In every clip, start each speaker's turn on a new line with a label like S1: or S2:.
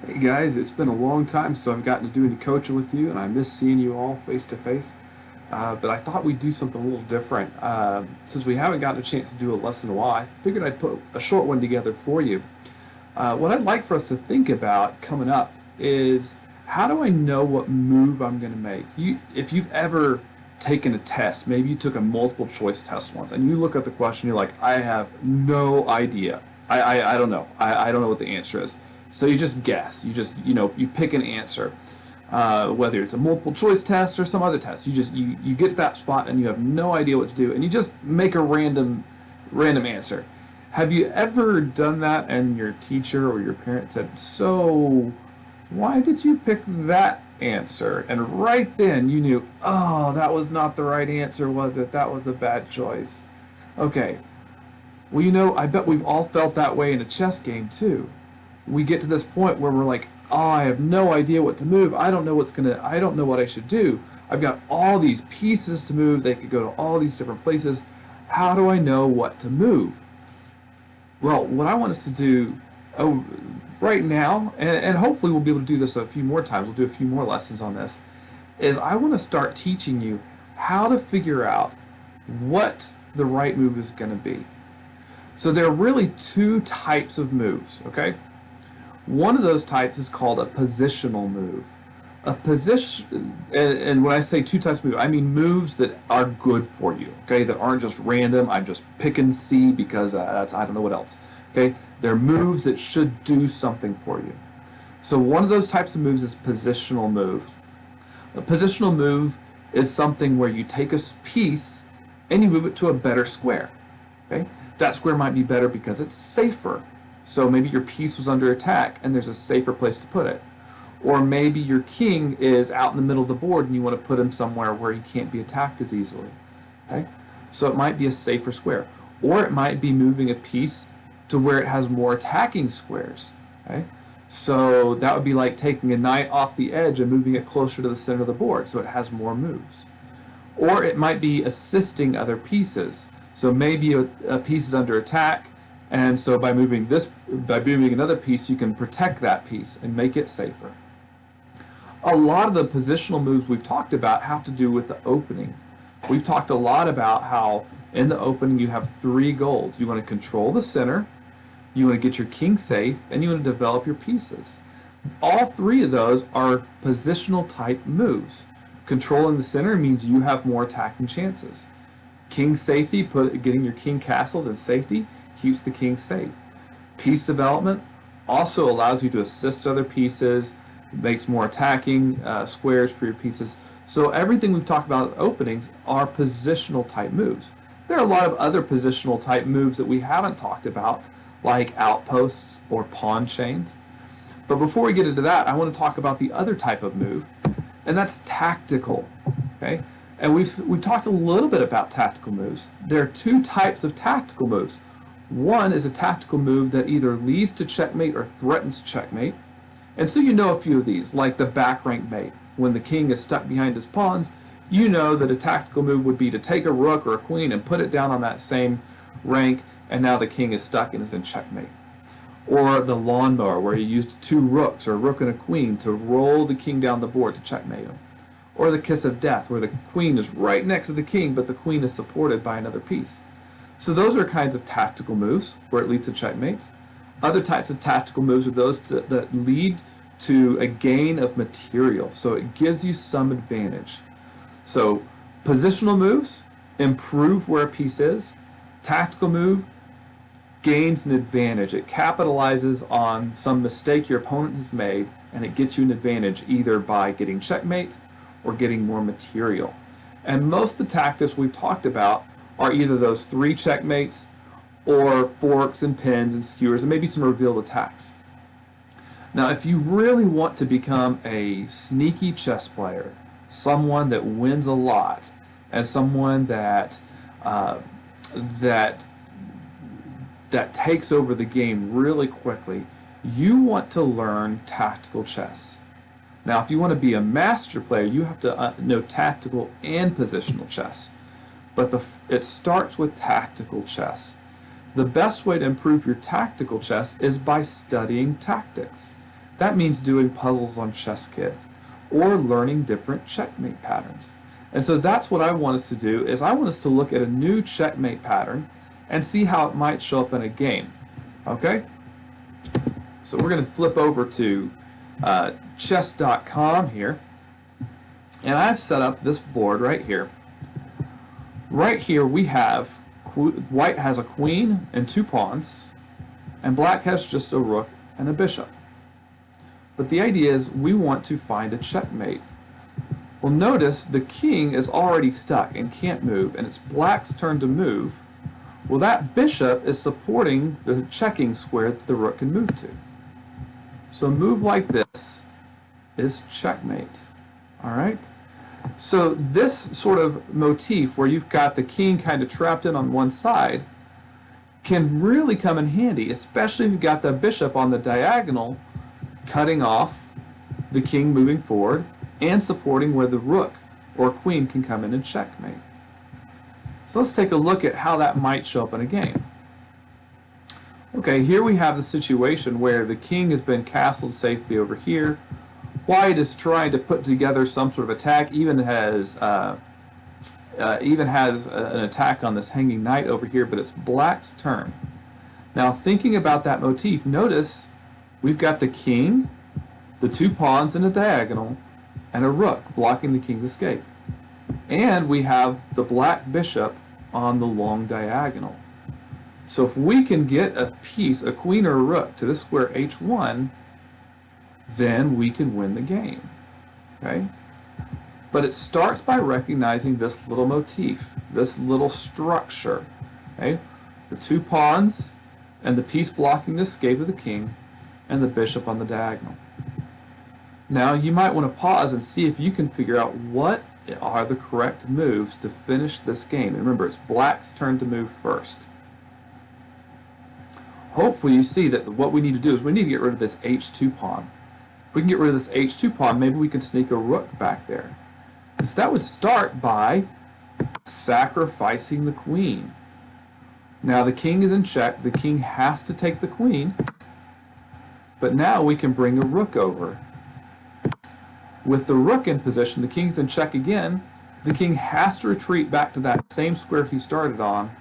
S1: Hey guys, it's been a long time since I've gotten to do any coaching with you, and I miss seeing you all face to face. But I thought we'd do something a little different. Since we haven't gotten a chance to do a lesson in a while, I figured I'd put a short one together for you. What I'd like for us to think about coming up is how do I know what move I'm going to make? If you've ever taken a test, maybe you took a multiple choice test once, and you look at the question, you're like, I have no idea. I don't know. I don't know what the answer is. So you just guess. You pick an answer, whether it's a multiple choice test or some other test. You get to that spot and you have no idea what to do, and you just make a random answer. Have you ever done that and your teacher or your parent said, "So, why did you pick that answer?" And right then you knew, "Oh, that was not the right answer, was it? That was a bad choice." Okay. Well, I bet we've all felt that way in a chess game too. We get to this point where we're like, "Oh, I have no idea what to move. I don't know what I should do. I've got all these pieces to move. They could go to all these different places. How do I know what to move?" Well, what I want us to do right now, and hopefully we'll be able to do this a few more times, we'll do a few more lessons on this, is I want to start teaching you how to figure out what the right move is going to be. So there are really two types of moves, okay? One of those types is called a positional move. A position, and when I say two types of moves, I mean moves that are good for you, okay? That aren't just random. I'm just picking C because I don't know what else, okay? They're moves that should do something for you. So one of those types of moves is positional moves. A positional move is something where you take a piece and you move it to a better square, okay? That square might be better because it's safer. So maybe your piece was under attack and there's a safer place to put it. Or maybe your king is out in the middle of the board and you want to put him somewhere where he can't be attacked as easily. Okay? So it might be a safer square. Or it might be moving a piece to where it has more attacking squares. Okay? So that would be like taking a knight off the edge and moving it closer to the center of the board so it has more moves. Or it might be assisting other pieces. So maybe a piece is under attack, and so by moving another piece, you can protect that piece and make it safer. A lot of the positional moves we've talked about have to do with the opening. We've talked a lot about how in the opening you have three goals. You want to control the center, you want to get your king safe, and you want to develop your pieces. All three of those are positional type moves. Controlling the center means you have more attacking chances. King safety, getting your king castled in safety, keeps the king safe. Piece development also allows you to assist other pieces, makes more attacking squares for your pieces. So everything we've talked about openings are positional type moves. There are a lot of other positional type moves that we haven't talked about, like outposts or pawn chains. But before we get into that, I want to talk about the other type of move, and that's tactical. Okay? And we've talked a little bit about tactical moves. There are two types of tactical moves. One is a tactical move that either leads to checkmate or threatens checkmate. And so you know a few of these, like the back rank mate. When the king is stuck behind his pawns, you know that a tactical move would be to take a rook or a queen and put it down on that same rank, and now the king is stuck and is in checkmate. Or the lawnmower, where you used two rooks, or a rook and a queen, to roll the king down the board to checkmate him. Or the kiss of death, where the queen is right next to the king, but the queen is supported by another piece. So those are kinds of tactical moves where it leads to checkmates. Other types of tactical moves are those that lead to a gain of material. So it gives you some advantage. So positional moves improve where a piece is. Tactical move gains an advantage. It capitalizes on some mistake your opponent has made, and it gets you an advantage either by getting checkmate or getting more material. And most of the tactics we've talked about are either those three checkmates or forks and pins and skewers and maybe some revealed attacks. Now, if you really want to become a sneaky chess player, someone that wins a lot, and someone that that takes over the game really quickly, you want to learn tactical chess. Now, if you want to be a master player, you have to know tactical and positional chess. But it starts with tactical chess. The best way to improve your tactical chess is by studying tactics. That means doing puzzles on chess kits or learning different checkmate patterns. And so that's what I want us to do is I want us to look at a new checkmate pattern and see how it might show up in a game. Okay? So we're going to flip over to chess.com here. And I've set up this board right here. Right here we have white has a queen and 2 pawns, and black has just a rook and a bishop. But the idea is we want to find a checkmate. Well, notice the king is already stuck and can't move, and it's black's turn to move. Well, that bishop is supporting the checking square that the rook can move to. So a move like this is checkmate. All right? So this sort of motif where you've got the king kind of trapped in on one side can really come in handy, especially if you've got the bishop on the diagonal cutting off the king moving forward and supporting where the rook or queen can come in and checkmate. So let's take a look at how that might show up in a game. Okay, here we have the situation where the king has been castled safely over here. White is trying to put together some sort of attack, even has an attack on this hanging knight over here, but it's black's turn. Now, thinking about that motif, notice we've got the king, the 2 pawns in a diagonal, and a rook blocking the king's escape. And we have the black bishop on the long diagonal. So if we can get a piece, a queen or a rook, to this square h1, then we can win the game. Okay? But it starts by recognizing this little motif, this little structure. Okay? The 2 pawns and the piece blocking the escape of the king, and the bishop on the diagonal. Now you might want to pause and see if you can figure out what are the correct moves to finish this game. And remember, it's black's turn to move first. Hopefully you see that what we need to do is we need to get rid of this h2 pawn. If we can get rid of this h2 pawn, maybe we can sneak a rook back there. So that would start by sacrificing the queen. Now the king is in check. The king has to take the queen. But now we can bring a rook over. With the rook in position, the king's in check again. The king has to retreat back to that same square he started on.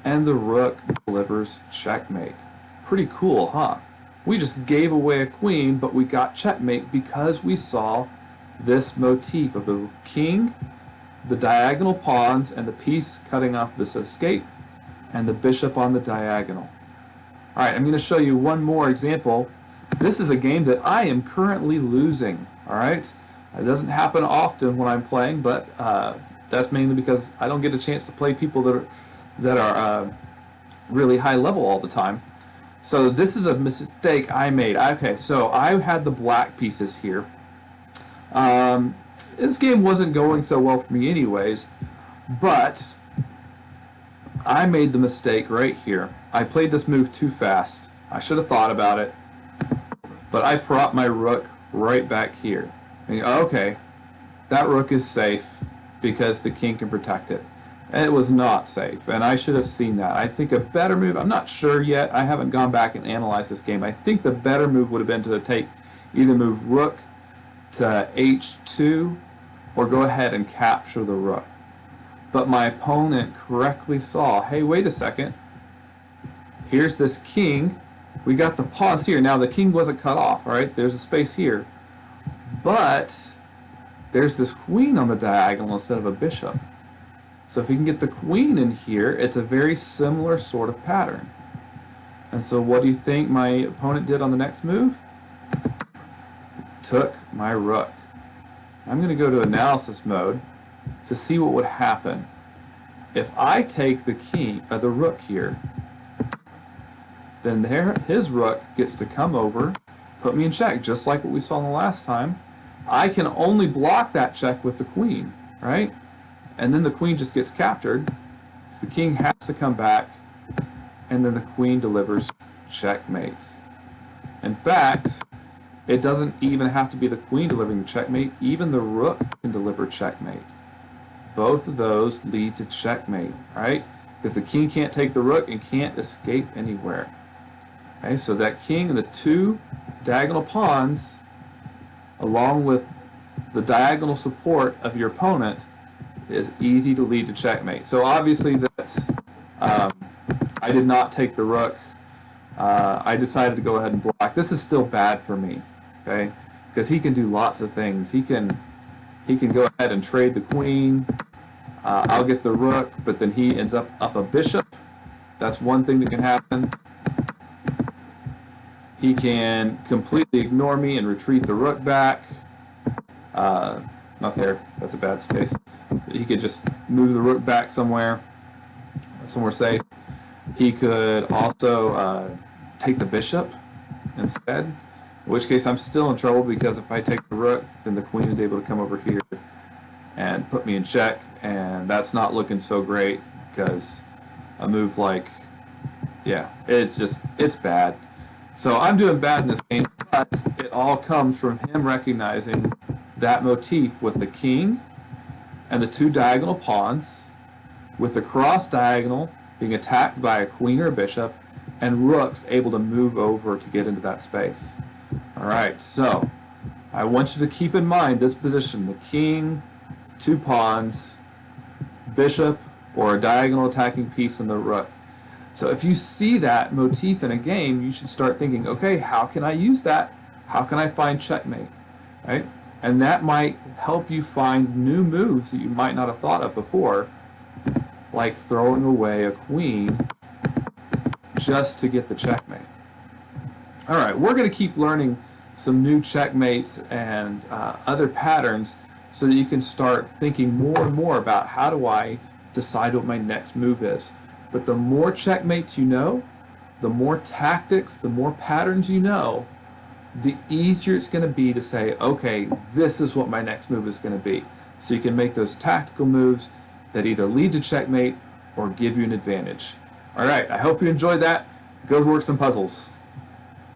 S1: And the rook delivers checkmate. Pretty cool, huh? We just gave away a queen, but we got checkmate because we saw this motif of the king, the diagonal pawns, and the piece cutting off this escape, and the bishop on the diagonal. All right, I'm going to show you one more example. This is a game that I am currently losing. All right, it doesn't happen often when I'm playing, but that's mainly because I don't get a chance to play people that are really high level all the time. So this is a mistake I made. Okay, so I had the black pieces here. This game wasn't going so well for me anyways, but I made the mistake right here. I played this move too fast. I should have thought about it, but I propped my rook right back here. And, okay, that rook is safe because the king can protect it. And it was not safe, and I should have seen that. I think a better move, I'm not sure yet, I haven't gone back and analyzed this game. I think the better move would have been to take either move rook to h2 or go ahead and capture the rook. But my opponent correctly saw, hey, wait a second, here's this king, we got the pawns here. Now the king wasn't cut off, all right, there's a space here, but there's this queen on the diagonal instead of a bishop. So if you can get the queen in here, it's a very similar sort of pattern. And so what do you think my opponent did on the next move? Took my rook. I'm going to go to analysis mode to see what would happen. If I take the king, the rook here, then his rook gets to come over, put me in check, just like what we saw in the last time. I can only block that check with the queen, right? And then the queen just gets captured. So the king has to come back, and then the queen delivers checkmate. In fact, it doesn't even have to be the queen delivering the checkmate. Even the rook can deliver checkmate. Both of those lead to checkmate, right? Because the king can't take the rook and can't escape anywhere. Okay, so that king and the 2 diagonal pawns, along with the diagonal support of your opponent, is easy to lead to checkmate. So obviously that's, I did not take the rook. I decided to go ahead and block. This is still bad for me, okay? Because he can do lots of things. He can go ahead and trade the queen. I'll get the rook, but then he ends up a bishop. That's one thing that can happen. He can completely ignore me and retreat the rook back. Not there. That's a bad space. He could just move the rook back somewhere safe. He could also take the bishop instead, in which case I'm still in trouble, because if I take the rook, then the queen is able to come over here and put me in check, and that's not looking so great, because a move like, yeah, it's bad. So I'm doing bad in this game, but it all comes from him recognizing that motif with the king and the two diagonal pawns, with the cross diagonal being attacked by a queen or a bishop, and rooks able to move over to get into that space. All right, so I want you to keep in mind this position: the king, two pawns, bishop, or a diagonal attacking piece, and the rook. So if you see that motif in a game, you should start thinking, okay, how can I use that? How can I find checkmate? Right? And that might help you find new moves that you might not have thought of before, like throwing away a queen just to get the checkmate. All right, we're going to keep learning some new checkmates and other patterns, so that you can start thinking more and more about, how do I decide what my next move is? But the more checkmates you know, the more tactics, the more patterns you know, the easier it's going to be to say, okay, this is what my next move is going to be. So you can make those tactical moves that either lead to checkmate or give you an advantage. All right, I hope you enjoyed that. Go work some puzzles.